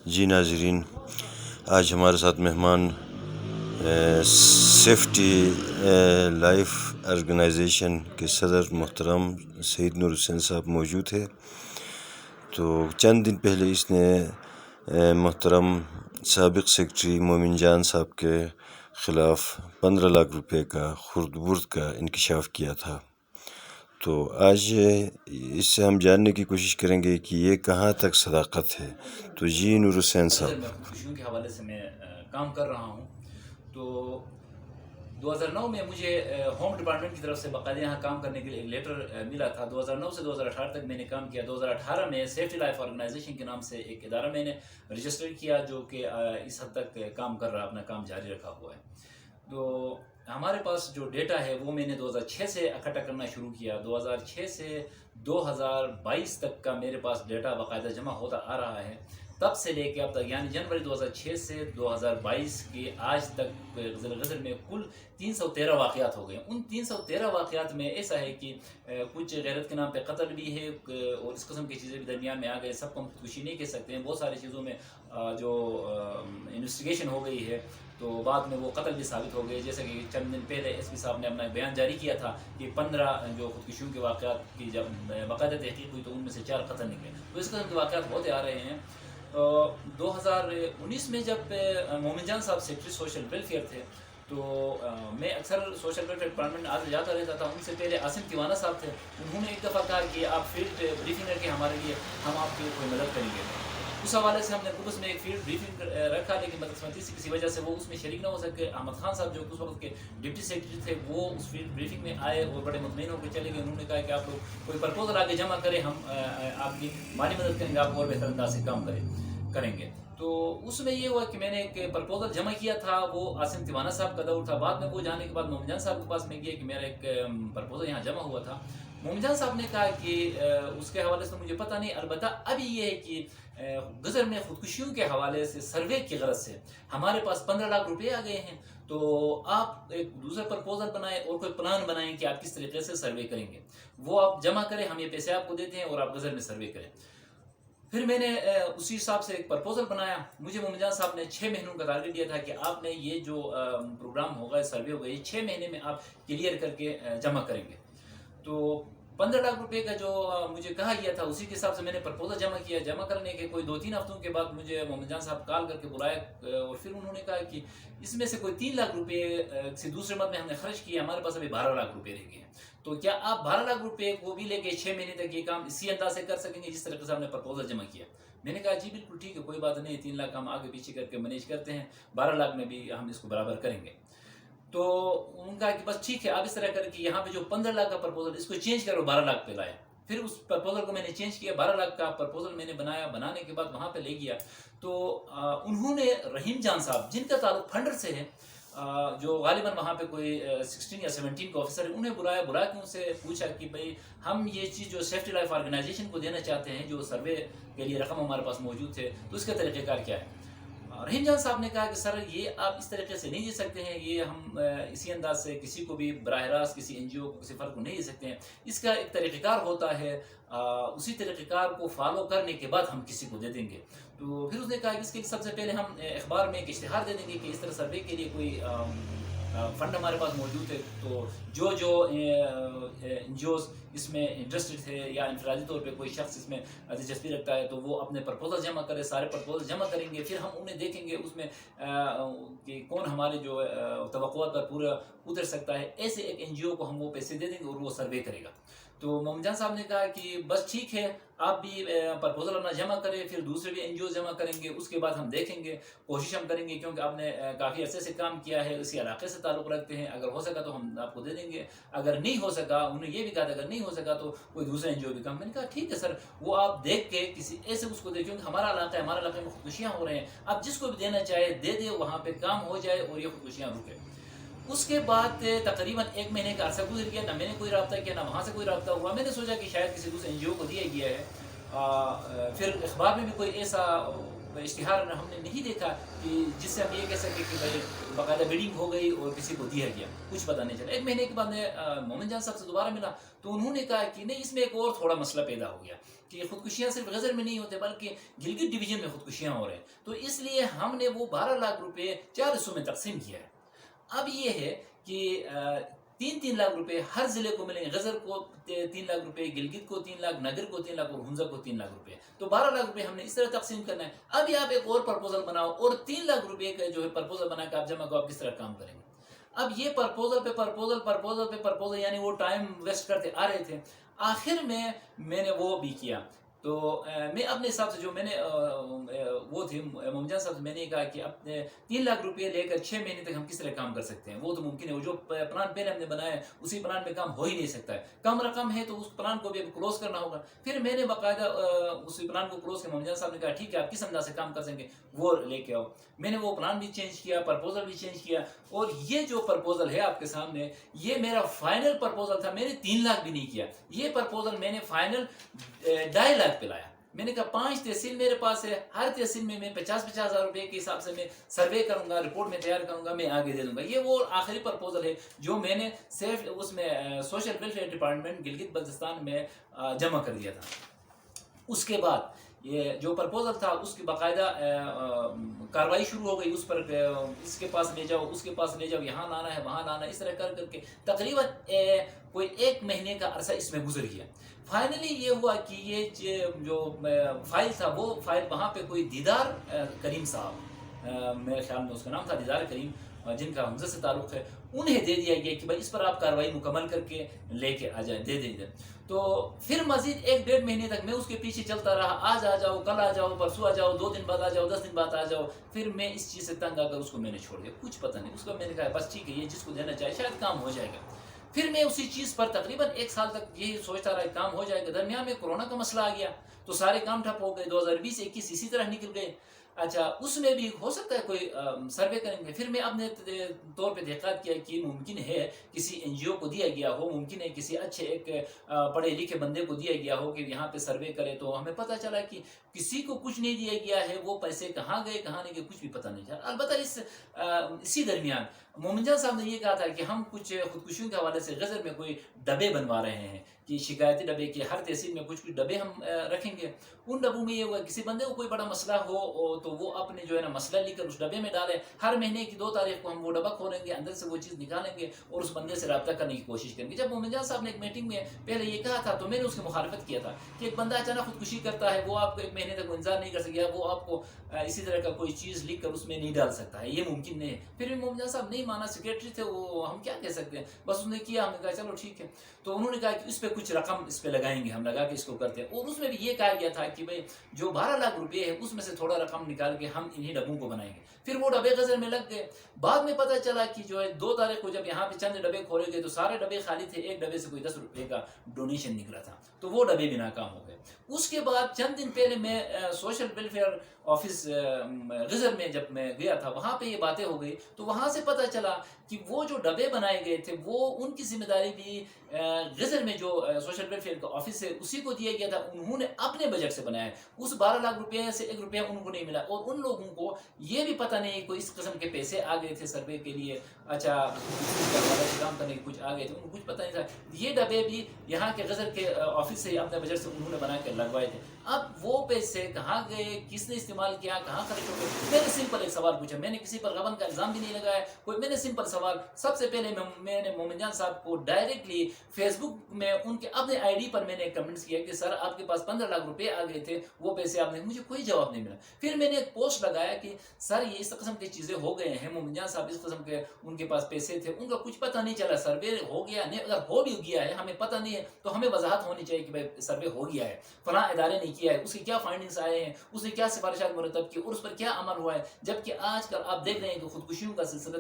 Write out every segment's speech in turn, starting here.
جی ناظرین، آج ہمارے ساتھ مہمان سیفٹی لائف آرگنائزیشن کے صدر محترم سعید نور حسین صاحب موجود ہے۔ تو چند دن پہلے اس نے محترم سابق سیکرٹری مومن جان صاحب کے خلاف 15 لاکھ روپے کا خرد برد کا انکشاف کیا تھا۔ تو آج اس سے ہم جاننے کی کوشش کریں گے کہ یہ کہاں تک صداقت ہے۔ تو جی نور حسین صاحب، خوشیوں کے حوالے سے میں کام کر رہا ہوں۔ تو 2009 میں مجھے ہوم ڈپارٹمنٹ کی طرف سے باقاعدہ یہاں کام کرنے کے لیے ایک لیٹر ملا تھا۔ 2009 سے 2018 تک میں نے کام کیا۔ 2018 میں سیفٹی لائف آرگنائزیشن کے نام سے ایک ادارہ میں نے رجسٹر کیا، جو کہ اس حد تک کام کر رہا، اپنا کام جاری رکھا ہوا ہے۔ تو ہمارے پاس جو ڈیٹا ہے وہ میں نے 2006 سے اکٹھا کرنا شروع کیا۔ 2006 سے 2022 تک کا میرے پاس ڈیٹا باقاعدہ جمع ہوتا آ رہا ہے۔ تب سے لے کے اب تک، یعنی جنوری 2006 سے 2022 کے آج تک غزل میں کل 313 واقعات ہو گئے۔ ان 313 واقعات میں ایسا ہے کہ کچھ غیرت کے نام پہ قتل بھی ہے اور اس قسم کی چیزیں بھی درمیان میں آ گئے۔ سب کو ہم خودکشی نہیں کہہ سکتے ہیں، بہت ساری چیزوں میں جو انویسٹیگیشن ہو گئی ہے تو بعد میں وہ قتل بھی ثابت ہو گئے۔ جیسا کہ چند دن پہلے ایس پی صاحب نے اپنا بیان جاری کیا تھا کہ 15 جو خودکشیوں کے واقعات کی جب باقاعدہ تحقیق ہوئی تو ان میں سے 4 قتل نکلے۔ تو اس قسم کے واقعات ہوتے آ رہے ہیں۔ 2019 میں جب مومن جان صاحب سیکرٹری سوشل ویلفیئر تھے تو میں اکثر سوشل ویلفیئر ڈپارٹمنٹ آج جاتا رہتا تھا۔ ان سے پہلے عاصم تیوانہ صاحب تھے، انہوں نے ایک دفعہ کہا کہ آپ فیلڈ بریفنگ کر کے ہمارے لیے، ہم آپ کی کوئی مدد کریں گے۔ اس حوالے سے ہم نے قبس میں ایک فیلڈ بریفنگ رکھا، لیکن بدقسمتی سے کسی وجہ سے وہ اس میں شریک نہ ہو سکے۔ احمد خان صاحب جو اس وقت کے ڈپٹی سیکرٹری تھے وہ اس فیلڈ بریفنگ میں آئے اور بڑے مطمئن ہو کے چلے گئے۔ انہوں نے کہا کہ آپ لوگ کوئی پرپوزل آگے جمع کریں، ہم آپ کی مالی مدد کریں گے، آپ اور بہتر انداز سے کام کریں گے۔ تو اس میں یہ ہوا کہ میں نے ایک پرپوزل جمع کیا تھا، وہ عاصم تیوانہ صاحب کا دور تھا۔ بعد میں وہ جانے کے بعد مومن جان صاحب کے پاس میں گیا کہ میرا ایک پرپوزل یہاں جمع ہوا تھا۔ مومن جان صاحب نے کہا کہ اس کے حوالے سے مجھے پتہ نہیں، البتہ ابھی یہ ہے کہ گزر میں خودکشیوں کے حوالے سے سروے کی غرض سے ہمارے پاس 15 لاکھ روپے آ گئے ہیں۔ تو آپ ایک دوسرا پرپوزل بنائیں اور کوئی پلان بنائیں کہ آپ کس طریقے سے سروے کریں گے، وہ آپ جمع کریں، ہم یہ پیسے آپ کو دیتے ہیں اور آپ گزر میں سروے کریں۔ پھر میں نے اسی حساب سے ایک پرپوزل بنایا۔ مجھے مومن جان صاحب نے 6 مہینوں کا ٹارگیٹ دیا تھا کہ آپ نے یہ جو پروگرام ہوگا، سروے ہوگا، یہ 6 مہینے میں آپ کلیئر کر کے جمع کریں گے۔ تو 15 لاکھ روپے کا جو مجھے کہا گیا تھا اسی کے حساب سے میں نے پرپوزل جمع کیا۔ جمع کرنے کے کوئی 2-3 ہفتوں کے بعد مجھے مومن جان صاحب کال کر کے بلایا اور پھر انہوں نے کہا کہ اس میں سے کوئی 3 لاکھ روپے کسی دوسرے مد میں ہم نے خرچ کیا، ہمارے پاس ابھی 12 لاکھ روپے رہ گئے ہیں۔ تو کیا آپ 12 لاکھ روپے کو بھی لے کے 6 مہینے تک یہ کام اسی انداز سے کر سکیں گے جس طریقے سے ہم نے پرپوزل جمع کیا؟ میں نے کہا جی بالکل ٹھیک ہے، کوئی بات نہیں، 3 لاکھ ہم آگے پیچھے کر کے مینیج کرتے ہیں، 12 لاکھ میں بھی ہم اس کو برابر کریں گے۔ تو ان کا کہ بس ٹھیک ہے، آپ اس طرح کر کے یہاں پہ جو 15 لاکھ کا پرپوزل اس کو چینج کرو، 12 لاکھ پہ لائے۔ پھر اس پرپوزل کو میں نے چینج کیا، 12 لاکھ کا پرپوزل میں نے بنایا۔ بنانے کے بعد وہاں پہ لے گیا تو انہوں نے رحیم جان صاحب جن کا تعلق فنڈر سے ہے، جو غالباً وہاں پہ کوئی 16 یا 17 کا آفیسر ہے، انہیں بلا کے ان سے پوچھا کہ بھئی ہم یہ چیز جو سیفٹی لائف آرگنائزیشن کو دینا چاہتے ہیں، جو سروے کے لیے رقم ہمارے پاس موجود تھے، تو اس کا طریقہ کار کیا ہے؟ رحیم جان صاحب نے کہا کہ سر یہ آپ اس طریقے سے نہیں دے سکتے ہیں، یہ ہم اسی انداز سے کسی کو بھی براہ راست کسی این جی او کو، کسی فرد کو نہیں دے سکتے ہیں، اس کا ایک طریقہ کار ہوتا ہے، اسی طریقہ کار کو فالو کرنے کے بعد ہم کسی کو دے دیں گے۔ تو پھر اس نے کہا کہ اس کے سب سے پہلے ہم اخبار میں ایک اشتہار دے دیں گے کہ اس طرح سروے کے لیے کوئی فنڈ ہمارے پاس موجود ہے، تو جو این جی اوز اس میں انٹرسٹڈ ہے یا انفرادی طور پہ کوئی شخص اس میں دلچسپی رکھتا ہے تو وہ اپنے پرپوزل جمع کرے، سارے پرپوزل جمع کریں گے۔ پھر ہم انہیں دیکھیں گے اس میں کہ کون ہمارے جو توقعات پر پورا اتر سکتا ہے، ایسے ایک این جی او کو ہم وہ پیسے دے دیں گے اور وہ سروے کرے گا۔ تو مومن جان صاحب نے کہا کہ بس ٹھیک ہے، آپ بھی پرپوزل اپنا جمع کریں، پھر دوسرے بھی این جی او جمع کریں گے، اس کے بعد ہم دیکھیں گے، کوشش ہم کریں گے، کیونکہ آپ نے کافی عرصے سے کام کیا ہے، اسی علاقے سے تعلق رکھتے ہیں، اگر ہو سکا تو ہم آپ کو دے دیں گے، اگر نہیں ہو سکا، انہوں نے یہ بھی کہا تھا اگر نہیں ہو سکا تو کوئی دوسرا این جی او بھی کام۔ میں نے کہا ٹھیک ہے سر، وہ آپ دیکھ کے کسی ایسے اس کو دے، کیونکہ ہمارا علاقہ ہے، ہمارے علاقے میں خودکشیاں ہو رہے ہیں، آپ جس کو بھی دینا چاہے دے دے، وہاں پہ کام ہو جائے اور یہ خودکشیاں رکے۔ اس کے بعد تقریباً 1 مہینے کا عرصہ گزر گیا، نہ میں نے کوئی رابطہ کیا، نہ وہاں سے کوئی رابطہ ہوا۔ میں نے سوچا کہ شاید کسی دوسرے این جی او کو دیا گیا ہے۔ پھر اخبار میں بھی کوئی ایسا اشتہار ہم نے نہیں دیکھا کہ جس سے ہم یہ کہہ سکیں کہ بھائی باقاعدہ بیڈنگ ہو گئی اور کسی کو دیا گیا، کچھ پتہ نہیں چلا۔ 1 مہینے کے بعد میں مومن جان صاحب سے دوبارہ ملا تو انہوں نے کہا کہ نہیں، اس میں ایک اور تھوڑا مسئلہ پیدا ہو گیا کہ خودکشیاں صرف غزر میں نہیں ہوتے بلکہ گلگت ڈویژن میں خودکشیاں ہو رہے ہیں، تو اس لیے ہم نے وہ 12 لاکھ روپے 4 حصوں میں تقسیم کیا ہے۔ اب یہ ہے کہ 3 لاکھ روپے ہر ضلع کو ملیں گے، غزر کو 3 لاکھ روپے، گلگت کو 3 لاکھ، نگر کو 3 لاکھ اور ہنزا کو 3 لاکھ روپے، تو 12 لاکھ روپے ہم نے اس طرح تقسیم کرنا ہے۔ اب یہ آپ ایک اور پرپوزل بناؤ اور 3 لاکھ روپے کا جو ہے پرپوزل بنا کے آپ جمع کرو، آپ کس طرح کام کریں گے۔ اب یہ پرپوزل پہ پرپوزل یعنی وہ ٹائم ویسٹ کرتے آ رہے تھے۔ آخر میں نے وہ بھی کیا، تو میں اپنے حساب سے جو میں نے وہ تھے ممجان صاحب سے میں نے کہا کہ اپنے 3 لاکھ روپے لے کر 6 مہینے تک ہم کس طرح کام کر سکتے ہیں، وہ تو ممکن ہے، وہ جو پلان پہلے ہم نے بنایا ہے اسی پلان پہ کام ہو ہی نہیں سکتا ہے، کم رقم ہے تو اس پلان کو بھی اب کلوز کرنا ہوگا۔ پھر میں نے باقاعدہ اسی پلان کو کلوز کیا، ممجان صاحب نے کہا ٹھیک ہے آپ کس انداز سے کام کر سکیں وہ لے کے آؤ۔ میں نے وہ پلان بھی چینج کیا، پرپوزل بھی چینج کیا، اور یہ جو پرپوزل ہے آپ کے سامنے یہ میرا فائنل پرپوزل تھا۔ میں نے 3 لاکھ بھی نہیں کیا، یہ پرپوزل میں نے فائنل 2.5 لاکھ پہ لایا۔ میں نے کہا 5 تحصیل میرے پاس ہے، ہر تحصیل میں 50,000 روپے کے حساب سے میں سروے کروں گا، رپورٹ میں تیار کروں گا، میں آگے دے دوں گا۔ یہ وہ آخری پرپوزل ہے جو میں نے صرف اس میں social welfare department Gilgit Baltistan میں جمع کر دیا تھا۔ اس کے بعد یہ جو پرپوزل تھا اس کی باقاعدہ کاروائی شروع ہو گئی، اس پر اس کے پاس لے جاؤ، اس کے پاس لے جاؤ، یہاں لانا ہے وہاں لانا ہے، اس طرح کر کے تقریباً کوئی 1 مہینے کا عرصہ اس میں گزر گیا۔ فائنلی یہ ہوا کہ یہ جو فائل تھا وہ فائل وہاں پہ کوئی دیدار کریم صاحب، میرے خیال میں اس کا نام تھا دیدار کریم، جن کا حمزہ سے تعلق ہے، انہیں دے دیا گیا کہ بھائی اس پر آپ کاروائی مکمل کر کے لے کے آ جائیں، دے دیں۔ تو پھر مزید 1-1.5 مہینے تک میں اس کے پیچھے چلتا رہا، آج آ جاؤ، کل آ جاؤ، پرسوں آ جاؤ، 2 دن بعد آ جاؤ، 10 دن بعد آ جاؤ۔ پھر میں اس چیز سے تنگ آ کر اس کو میں نے چھوڑ دیا، کچھ پتہ نہیں، اس کو میں نے کہا بس ٹھیک ہے یہ جس کو دینا چاہے شاید کام ہو جائے گا۔ پھر میں اسی چیز پر تقریباً 1 سال تک یہی سوچتا رہا کہ کام ہو جائے گا۔ درمیان میں کورونا کا مسئلہ آ گیا تو سارے کام ٹھپ ہو گئے، 2020-21 اسی طرح نکل گئے۔ اچھا اس میں بھی ہو سکتا ہے کوئی سروے کریں گے، پھر میں اپنے طور پہ تحقیقات کیا کہ ممکن ہے کسی NGO کو دیا گیا ہو، ممکن ہے کسی اچھے ایک پڑھے لکھے بندے کو دیا گیا ہو کہ یہاں پہ سروے کرے، تو ہمیں پتہ چلا کہ کسی کو کچھ نہیں دیا گیا ہے، وہ پیسے کہاں گئے کہاں نہیں گئے کچھ بھی پتہ نہیں چلا۔ البتہ اسی درمیان مومن جان صاحب نے یہ کہا تھا کہ ہم کچھ خودکشیوں کے حوالے سے غزر میں کوئی ڈبے بنوا رہے ہیں کہ شکایتی ڈبے کے ہر تحصیل میں کچھ ڈبے ہم رکھیں گے۔ ان ڈبوں میں یہ ہوا کسی بندے کو کوئی بڑا مسئلہ ہو تو وہ اپنے جو ہے نا مسئلہ لے کر اس ڈبے میں ڈالے، ہر مہینے کی 2 تاریخ کو ہم وہ ڈبہ کھولیں گے، اندر سے وہ چیز نکالیں گے اور اس بندے سے رابطہ کرنے کی کوشش کریں گے۔ جب مومن جان صاحب نے ایک میٹنگ میں پہلے یہ کہا تھا تو میں نے اس کی مخالفت کیا تھا کہ ایک بندہ اچانک خودکشی کرتا ہے، وہ آپ کو 1 مہینے تک انتظار نہیں کر سکے، وہ آپ کو اسی طرح کا کوئی چیز لکھ کر اس میں نہیں ڈال سکتا ہے، یہ ممکن نہیں ہے۔ پھر بھی مومن جان صاحب نہیں مانا، سیکریٹری تھے وہ، ہم کیا کہہ سکتے ہیں، بس اس نے کیا، ہم نے کہا چلو ٹھیک ہے۔ تو انہوں نے کہا کہ اس پہ کچھ رقم اس پہ لگائیں گے، ہم لگا کے اس کو کرتے ہیں، اور اس میں بھی یہ کہا گیا تھا کہ بھائی جو 12 لاکھ روپے ہے اس میں سے تھوڑا رقم نکال کے ہم انہی ڈبوں کو بنائیں گے۔ پھر وہ ڈبے غزر میں لگ گئے۔ بعد میں پتہ چلا کہ جو ہے 2 تاریخ کو جب یہاں پہ چند ڈبے کھولے گئے تو سارے ڈبے خالی تھے، ایک ڈبے سے کوئی 10 روپے کا ڈونیشن نکلا تھا، تو وہ ڈبے بھی ناکام ہو گئے۔ اس کے بعد چند دن پہلے میں سوشل ویلفیئر آفس غزر میں جب میں گیا تھا وہاں پہ یہ باتیں ہو گئی، تو وہاں سے پتہ چلا کہ وہ جو ڈبے بنائے گئے تھے وہ ان کی ذمہ داری بھی غزر میں جو سوشل ویلفیئر کا آفس ہے اسی کو دیا گیا تھا، انہوں نے اپنے بجٹ سے بنایا ہے۔ اس 12 لاکھ روپے سے 1 روپیہ ان کو نہیں ملا، اور ان لوگوں کو یہ بھی پتہ نہیں کوئی اس قسم کے پیسے آ گئے تھے سروے کے لیے، اچھا کام کرنے کے کچھ آ گئے تھے، ان کو کچھ پتہ نہیں تھا۔ یہ ڈبے بھی یہاں کے غزر کے آفس سے اپنے بجٹ سے انہوں نے بنا کے لگوائے تھے۔ اب وہ پیسے کہاں گئے، کس نے استعمال کیا، کہاں خرچ ہو گئے؟ میں نے سمپل ایک سوال پوچھا، میں نے کسی پر غبن کا الزام بھی نہیں لگایا کوئی، میں نے سمپل سوال سب سے پہلے میں نے مومن جان صاحب کو ڈائریکٹلی فیس بک میں ان کے اپنے ID پر میں نے کمنٹس کیا کہ سر آپ کے پاس 15 لاکھ روپے آ گئے تھے، وہ پیسے آپ نے، مجھے کوئی جواب نہیں ملا۔ پھر میں نے ایک پوسٹ لگایا کہ سر یہ اس قسم کی چیزیں ہو گئے ہیں، مومن جان صاحب اس قسم کے ان کے پاس پیسے تھے، ان کا کچھ پتہ نہیں چلا، سروے ہو گیا نہیں، اگر ہو بھی گیا ہے ہمیں پتہ نہیں ہے تو ہمیں وضاحت ہونی چاہیے کہ بھائی سروے ہو گیا ہے، فلاں ادارے نے کیا ہے، اس کے کیا فائنڈنگز آئے ہیں، اس نے کیا سفارشات مرتب کی اور اس پر کیا عمل ہوا ہے۔ جبکہ آج کل آپ دیکھ رہے ہیں کہ خودکشیوں کا سلسلہ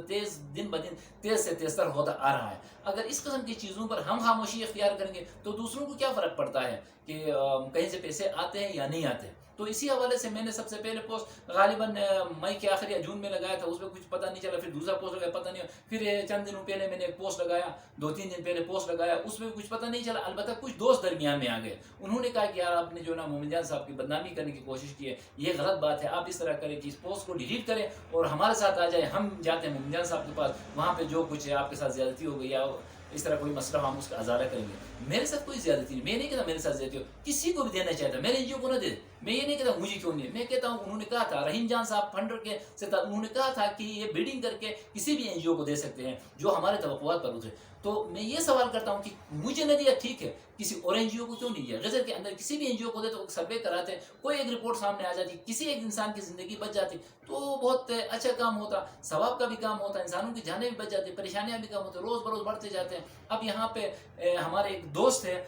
دن بدن تیز سے تیز تر ہوتا آ رہا ہے۔ اگر اس قسم کی چیزوں پر ہم خاموشی اختیار کریں گے تو دوسروں کو کیا فرق پڑتا ہے کہ کہیں سے پیسے آتے ہیں یا نہیں آتے ہیں۔ تو اسی حوالے سے میں نے سب سے پہلے پوسٹ غالباً مئی کے آخر یا جون میں لگایا تھا، اس میں کچھ پتہ نہیں چلا، پھر دوسرا پوسٹ لگایا پتہ نہیں، پھر چند دنوں پہلے میں نے ایک پوسٹ لگایا، 2-3 دن پہلے پوسٹ لگایا، اس میں کچھ پتہ نہیں چلا، البتہ کچھ دوست درمیان میں آ گئے، انہوں نے کہا کہ یار آپ نے جو نا مومن جان صاحب کی بدنامی کرنے کی کوشش کی ہے، یہ غلط بات ہے، آپ اس طرح کریں کہ اس پوسٹ کو ڈیلیٹ کریں اور ہمارے ساتھ آ جائیں، ہم جاتے ہیں مومن جان صاحب کے پاس، وہاں پہ جو کچھ ہے آپ کے ساتھ زیادتی ہو گئی یا اس طرح کوئی مسئلہ ہم اس کا ازالہ کریں گے۔ میرے ساتھ کوئی زیادتی نہیں، میں نہیں کہتا میرے ساتھ زیادتی ہو، کسی کو بھی دینا چاہتا، میرے NGO کو نہ دے، میں یہ نہیں کہتا مجھے کیوں نہیں، میں کہتا ہوں انہوں نے کہا تھا، رحیم جان صاحب فنڈر کے سے انہوں نے کہا تھا کہ یہ بیڈنگ کر کے کسی بھی NGO کو دے سکتے ہیں جو ہمارے توقعات پر اترے، تو میں یہ سوال کرتا ہوں کہ مجھے نہ دیا ٹھیک ہے، کسی اور NGO کو کیوں نہیں دیا؟ غزل کے اندر کسی بھی NGO کو دے تو سروے کراتے، کوئی ایک رپورٹ سامنے آ جاتی، کسی ایک انسان کی زندگی بچ جاتی تو بہت اچھا کام ہوتا، ثواب کا بھی کام ہوتا، انسانوں کی جانیں بھی بچ جاتی، پریشانیاں بھی کم ہوتی، روز بروز بڑھتے جاتے ہیں۔ اب یہاں پہ ہمارے ایک دوست ہے،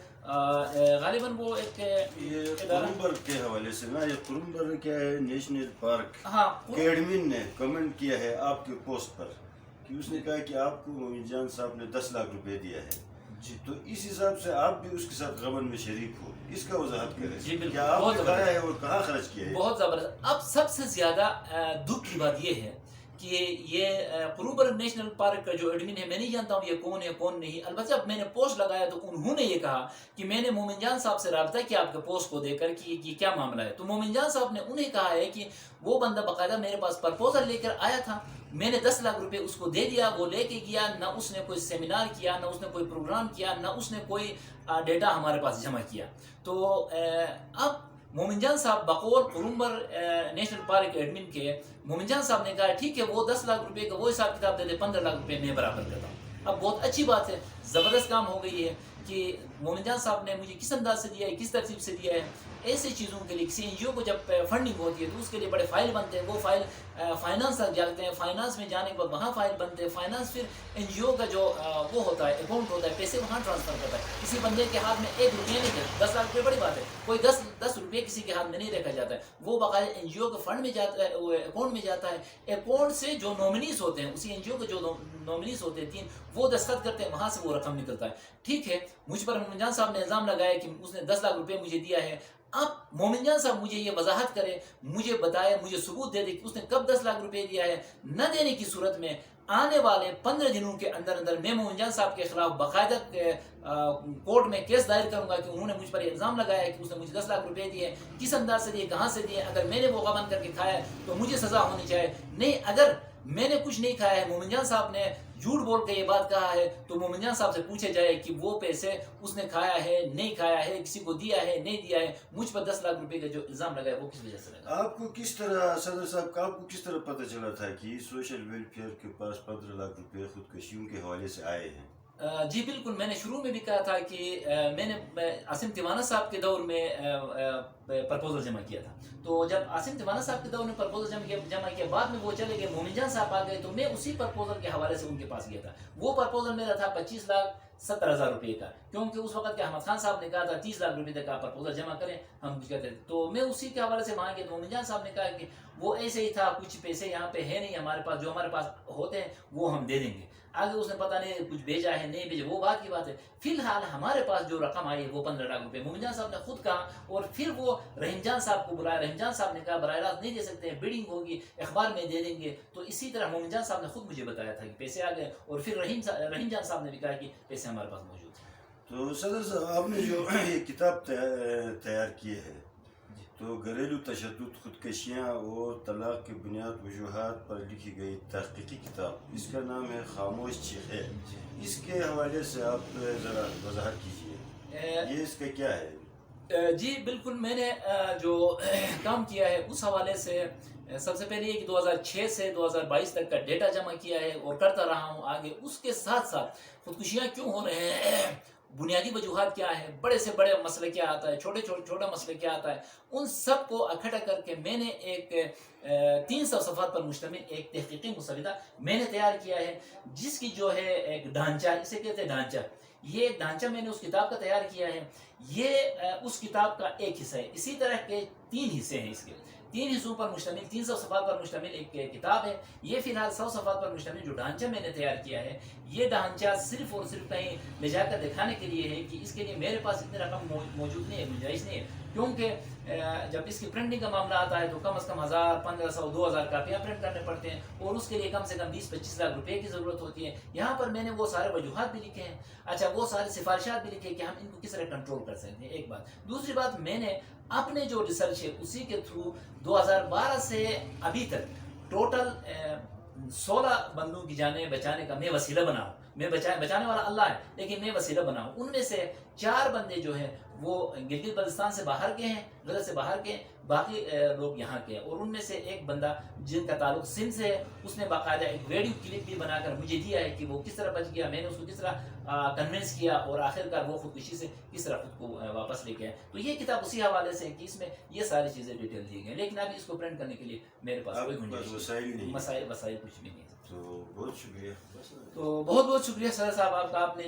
غالباً وہ ایک یہ قرمبرگ کے حوالے سے نا، یہ قرمبرگ کیا ہے نیشنل پارک ہاں کے ایڈمن نے کمنٹ کیا ہے آپ کے پوسٹ پر کہ اس نے کہا کہ آپ کو مومن جان صاحب نے 10 لاکھ روپے دیا ہے، تو اس حساب سے آپ بھی اس کے ساتھ غبن میں شریک ہو، اس کا وضاحت کریں جی بالکل، کیا آپ بہت نے کھایا ہے اور کہاں خرچ کیا ہے؟ بہت زبردست۔ اب سب سے زیادہ دکھ کی بات یہ ہے کہ یہ قرمبرگ نیشنل پارک کا جو ایڈمن ہے، میں نہیں جانتا ہوں یہ کون ہے کون نہیں، البتہ جب میں نے پوسٹ لگایا تو انہوں نے یہ کہا کہ میں نے مومن جان صاحب سے رابطہ کیا آپ کے پوسٹ کو دے کر کہ یہ کیا معاملہ ہے، تو مومن جان صاحب نے انہیں کہا ہے کہ وہ بندہ باقاعدہ میرے پاس پرپوزل لے کر آیا تھا، میں نے 10 لاکھ روپے اس کو دے دیا، وہ لے کے گیا، نہ اس نے کوئی سیمینار کیا، نہ اس نے کوئی پروگرام کیا، نہ اس نے کوئی ڈیٹا ہمارے پاس جمع کیا۔ تو اب مومن جان صاحب بقول قرمبرگ نیشنل پارک ایڈمن کے، مومن جان صاحب نے کہا ٹھیک ہے وہ 10 لاکھ روپے کا وہ حساب کتاب دے دے، 15 لاکھ روپے میں برابر کرتا ہوں۔ اب بہت اچھی بات ہے، زبردست کام ہو گئی ہے کہ مومن جان صاحب نے مجھے کس انداز سے دیا ہے، کس ترتیب سے دیا ہے۔ ایسی چیزوں کے لیے کسی NGO کو جب فنڈنگ ہوتی ہے تو اس کے لیے بڑے فائل بنتے ہیں، وہ فائل فائنانس تک جاتے ہیں، فائنانس میں جانے کے بعد وہاں فائل بنتے ہیں، فائنانس پھر NGO کا جو وہ ہوتا ہے اکاؤنٹ ہوتا ہے، پیسے وہاں ٹرانسفر کرتا ہے، کسی بندے کے ہاتھ میں 1 روپیہ نہیں دیتا، 10 لاکھ روپے بڑی بات ہے، کوئی 10 روپے کسی کے ہاتھ میں نہیں رکھا جاتا ہے، وہ باقاعدہ NGO کے فنڈ میں جاتا ہے، وہ اکاؤنٹ میں جاتا ہے، اکاؤنٹ سے جو نومنیز ہوتے ہیں، اسی NGO کے جو نومنیز ہوتے ہیں 3 وہ دستخط کرتے ہیں، وہاں سے وہ رقم نکلتا ہے۔ ٹھیک ہے، مجھ پر مومن جان صاحب نے الزام لگایا کہ اس نے 10 لاکھ روپے مجھے دیا ہے، اب مومن جان صاحب مجھے یہ وضاحت کرے، مجھے بتائے، مجھے ثبوت دے دے کہ اس نے کب 10 لاکھ روپے دیا ہے، نہ دینے کی صورت میں آنے والے 15 دنوں کے اندر اندر میں مومن جان صاحب کے خلاف باقاعدہ کورٹ میں کیس دائر کروں گا کہ انہوں نے مجھ پر الزام لگایا ہے کہ اس نے مجھے 10 لاکھ روپے دیے، کس انداز سے دیے، کہاں سے دیے، اگر میں نے وہ غبن کر کے کھایا ہے تو مجھے سزا ہونی چاہیے، نہیں اگر میں نے کچھ نہیں کھایا ہے، مومن جان صاحب نے جھوٹ بول کے یہ بات کہا ہے تو مومن جان صاحب سے پوچھے جائے کہ وہ پیسے اس نے کھایا ہے نہیں کھایا ہے، کسی کو دیا ہے نہیں دیا ہے، مجھ پر 10 لاکھ روپے کا جو الزام لگا ہے وہ کس وجہ سے لگا۔ آپ کو کس طرح صدر صاحب کا آپ کو کس طرح پتہ چلا تھا کہ سوشل ویلفیئر کے پاس 15 لاکھ روپے خودکشیوں کے حوالے سے آئے ہیں؟ جی بالکل، میں نے شروع میں بھی کہا تھا کہ میں نے عاصم تیوانہ صاحب کے دور میں پرپوزل جمع کیا تھا، تو جب عاصم تیوانہ صاحب کے دور میں پرپوزل جمع کیا، بعد میں وہ چلے گئے، مومن جان صاحب آ گئے، تو میں اسی پرپوزل کے حوالے سے ان کے پاس گیا تھا۔ وہ پرپوزل میرا تھا 25,70,000 روپے کا، کیونکہ اس وقت کے احمد خان صاحب نے کہا تھا 30 لاکھ روپے تک آپ پرپوزل جمع کریں، ہم کچھ کہتے ہیں، تو میں اسی کے حوالے سے وہاں گیا، تو مومن جان صاحب نے کہا کہ وہ ایسے ہی تھا، کچھ پیسے یہاں پہ ہے نہیں ہمارے پاس، جو ہمارے پاس ہوتے ہیں وہ ہم دے دیں گے، آگے اس نے پتہ نہیں کچھ بھیجا ہے نہیں بھیجا، وہ بات کی بات ہے۔ فی الحال ہمارے پاس جو رقم آئی ہے وہ 15 لاکھ روپے مومن جان صاحب نے خود کہا، اور پھر وہ رحیم جان صاحب کو بلایا، رحیم جان صاحب نے کہا براہ راست نہیں دے سکتے، بیڈنگ ہوگی، اخبار میں دے دیں گے، تو اسی طرح مومن جان صاحب نے خود مجھے بتایا تھا کہ پیسے آ گئے، اور پھر رحیم جان صاحب نے بھی کہا کہ پیسے ہمارے پاس موجود ہیں۔ تو صدر صاحب آپ نے جو یہ کتاب تیار کی ہے تو گھریلو تشدد، خودکشیاں اور طلاق کی بنیاد وجوہات پر لکھی گئی تحقیقی کتاب، اس کا نام ہے خاموش چیخیں، اس کے حوالے سے آپ ذرا وضاحت کیجیے، یہ اس کا کیا ہے؟ جی بالکل، میں نے جو کام کیا ہے اس حوالے سے سب سے پہلے یہ کہ 2006 سے 2022 تک کا ڈیٹا جمع کیا ہے اور کرتا رہا ہوں آگے، اس کے ساتھ ساتھ خودکشیاں کیوں ہو رہے ہیں، بنیادی وجوہات کیا ہے، بڑے سے بڑے مسئلے کیا آتا ہے، چھوٹا مسئلے کیا آتا ہے، ان سب کو اکٹھا کر کے میں نے ایک 300 صفحات پر مشتمل ایک تحقیقی مسودہ میں نے تیار کیا ہے، جس کی جو ہے ایک ڈھانچہ، اسے کہتے ہیں ڈھانچہ، یہ ڈھانچہ میں نے اس کتاب کا تیار کیا ہے، یہ اس کتاب کا ایک حصہ ہے، اسی طرح کے 3 حصے ہیں، اس کے 3 حصوں پر مشتمل 300 صفحات پر مشتمل ایک کتاب ہے، یہ فی الحال 100 صفحات پر مشتمل جو ڈھانچہ میں نے تیار کیا ہے، یہ ڈھانچہ صرف اور صرف کہیں لے جا کر دکھانے کے لیے ہے کہ اس کے لیے میرے پاس اتنے رقم موجود نہیں ہے، گنجائش نہیں ہے، کیونکہ جب اس کی پرنٹنگ کا معاملہ آتا ہے تو کم از کم 1000 1500 2000 کاپیاں پرنٹ کرنے پڑتے ہیں اور اس کے لیے کم سے کم 20-25 لاکھ روپے کی ضرورت ہوتی ہے. یہاں پر میں نے وہ سارے وجوہات بھی لکھے ہیں. اچھا وہ سارے سفارشات بھی لکھے کہ ہم ان کو کس طرح کنٹرول کر سکتے ہیں. ایک بات. دوسری بات میں نے اپنے جو ریسرچ ہے اسی کے تھرو 2012 سے ابھی تک ٹوٹل 16 بندوں کی جانیں بچانے کا میں وسیلہ بنا ہوں. میں بچانے والا اللہ ہے لیکن میں وسیلہ بنا ہوں. ان میں سے 4 بندے جو ہیں وہ گلگت بلتستان سے باہر کے ہیں, غزہ سے باہر کے, باقی لوگ یہاں کے ہیں. اور ان میں سے ایک بندہ جن کا تعلق سندھ سے ہے اس نے باقاعدہ ایک ویڈیو کلپ بھی بنا کر مجھے دیا ہے کہ وہ کس طرح بچ گیا, میں نے اس کو کس طرح کنونس کیا اور آخرکار وہ خودکشی سے کس طرح خود کو واپس لے کے آئے. تو یہ کتاب اسی حوالے سے ہے کہ اس میں یہ ساری چیزیں ڈیٹیل دی گئی ہیں. لیکن ابھی اس کو پرنٹ کرنے کے لیے میرے پاس کوئی گنجائش نہیں, وسائل کچھ بھی نہیں ہے. تو بہت شکریہ. تو بہت بہت شکریہ سر صاحب آپ کا. آپ نے